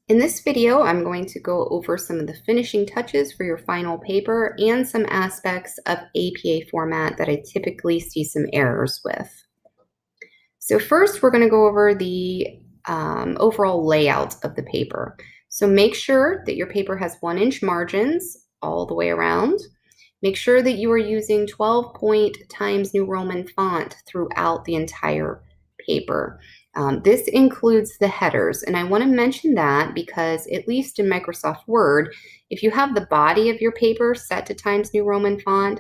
In this video, I'm going to go over some of the finishing touches for your final paper and some aspects of APA format that I typically see some errors with. So first, we're going to go over the overall layout of the paper. So make sure that your paper has 1-inch margins all the way around. Make sure that you are using 12-point Times New Roman font throughout the entire paper. This includes the headers, and I want to mention that because, at least in Microsoft Word, if you have the body of your paper set to Times New Roman font,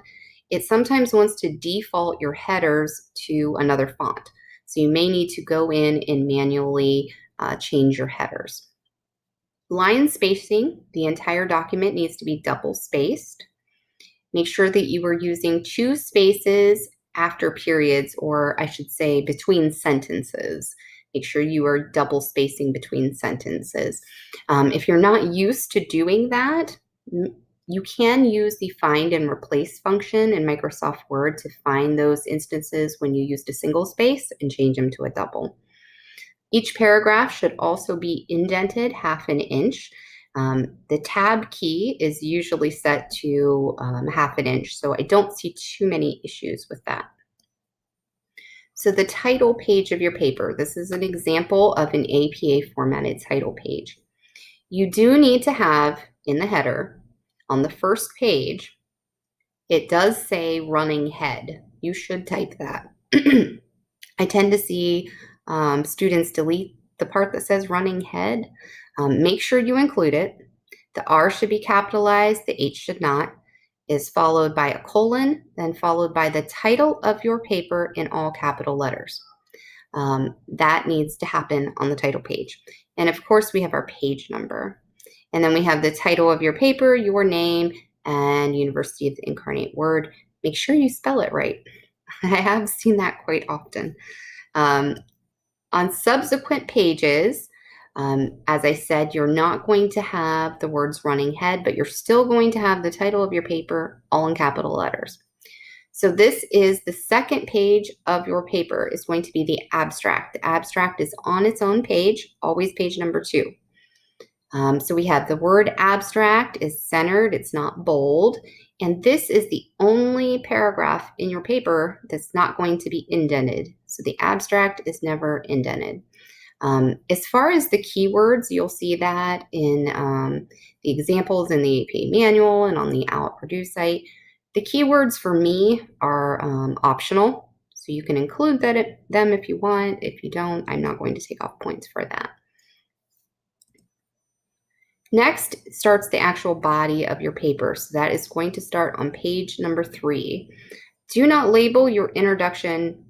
it sometimes wants to default your headers to another font. So you may need to go in and manually change your headers. Line spacing, the entire document needs to be double spaced. Make sure that you are using 2 spaces after periods, or I should say between sentences. Make sure you are double spacing between sentences. If you're not used to doing that, you can use the find and replace function in Microsoft Word to find those instances when you used a single space and change them to a double. Each paragraph should also be indented 1/2 inch. The tab key is usually set to 1/2 inch, so I don't see too many issues with that. So the title page of your paper, this is an example of an APA formatted title page. You do need to have in the header, on the first page, it does say running head. You should type that. I tend to see students delete the part that says running head. Make sure you include it. The R should be capitalized, the H should not, is followed by a colon, then followed by the title of your paper in all capital letters. That needs to happen on the title page. And of course, we have our page number. And then we have the title of your paper, your name, and University of the Incarnate Word. Make sure you spell it right. I have seen that quite often. On subsequent pages, as I said, you're not going to have the words running head, but you're still going to have the title of your paper all in capital letters. So this is the second page of your paper is going to be the abstract. The abstract is on its own page, always page number 2. So we have the word abstract is centered, it's not bold, and this is the only paragraph in your paper that's not going to be indented. So the abstract is never indented. As far as the keywords, you'll see that in the examples in the APA manual and on the OWL at Purdue site. The keywords for me are optional, so you can include them if you want. If you don't, I'm not going to take off points for that. Next starts the actual body of your paper. So that is going to start on page number 3. Do not label your introduction.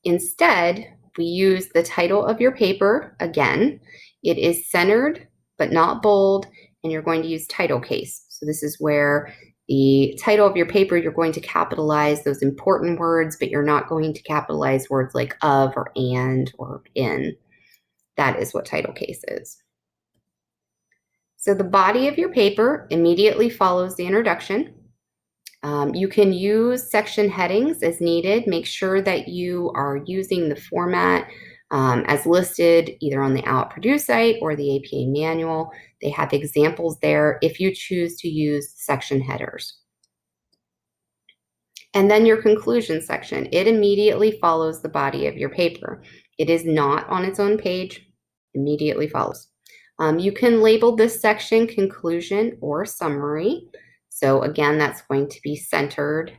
Instead, we use the title of your paper. Again, it is centered but not bold, and you're going to use title case. So this is where the title of your paper, you're going to capitalize those important words, but you're not going to capitalize words like of or and or in. That is what title case is. So the body of your paper immediately follows the introduction. You can use section headings as needed. Make sure that you are using the format as listed either on the OWL at Purdue site or the APA manual. They have examples there if you choose to use section headers. And then your conclusion section. It immediately follows the body of your paper. It is not on its own page, immediately follows. You can label this section conclusion or summary. So again, that's going to be centered.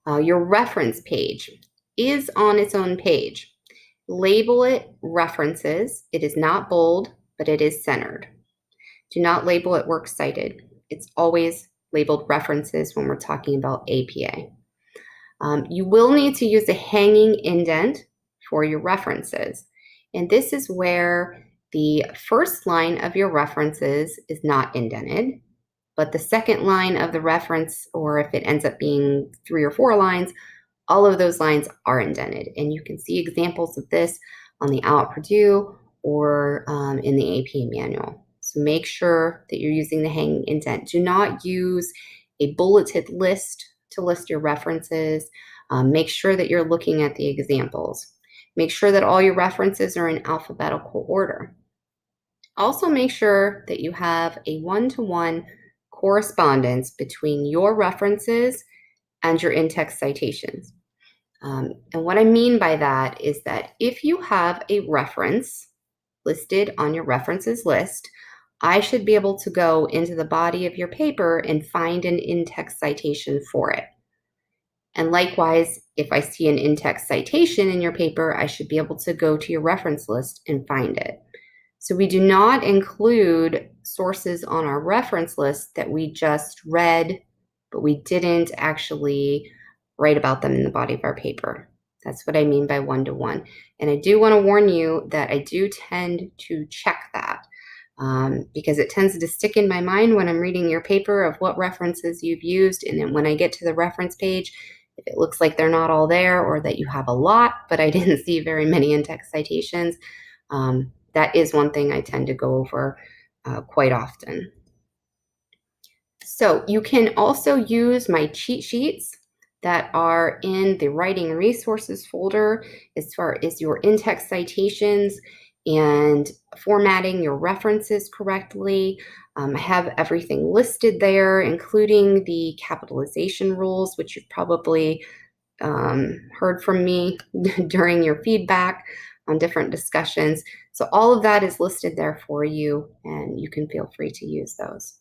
Your reference page is on its own page. Label it references. It is not bold, but it is centered. Do not label it works cited. It's always labeled references when we're talking about APA. You will need to use a hanging indent for your references. And this is where the first line of your references is not indented, but the second line of the reference, or if it ends up being 3 or 4 lines, all of those lines are indented. And you can see examples of this on the OWL at Purdue or in the APA manual. So make sure that you're using the hanging indent. Do not use a bulleted list to list your references. Make sure that you're looking at the examples. Make sure that all your references are in alphabetical order. Also, make sure that you have a one-to-one correspondence between your references and your in-text citations. And what I mean by that is that if you have a reference listed on your references list, I should be able to go into the body of your paper and find an in-text citation for it. And likewise, if I see an in-text citation in your paper, I should be able to go to your reference list and find it. So we do not include sources on our reference list that we just read, but we didn't actually write about them in the body of our paper. That's what I mean by one-to-one. And I do want to warn you that I do tend to check that because it tends to stick in my mind when I'm reading your paper of what references you've used. And then when I get to the reference page, if it looks like they're not all there or that you have a lot, but I didn't see very many in-text citations, that is one thing I tend to go over quite often. So you can also use my cheat sheets that are in the writing resources folder as far as your in-text citations and formatting your references correctly. I have everything listed there, including the capitalization rules, which you've probably heard from me during your feedback on different discussions. So all of that is listed there for you, and you can feel free to use those.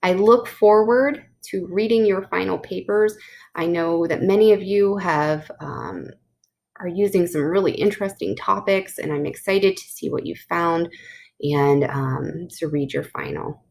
I look forward to reading your final papers. I know that many of you have are using some really interesting topics, and I'm excited to see what you found and to read your final.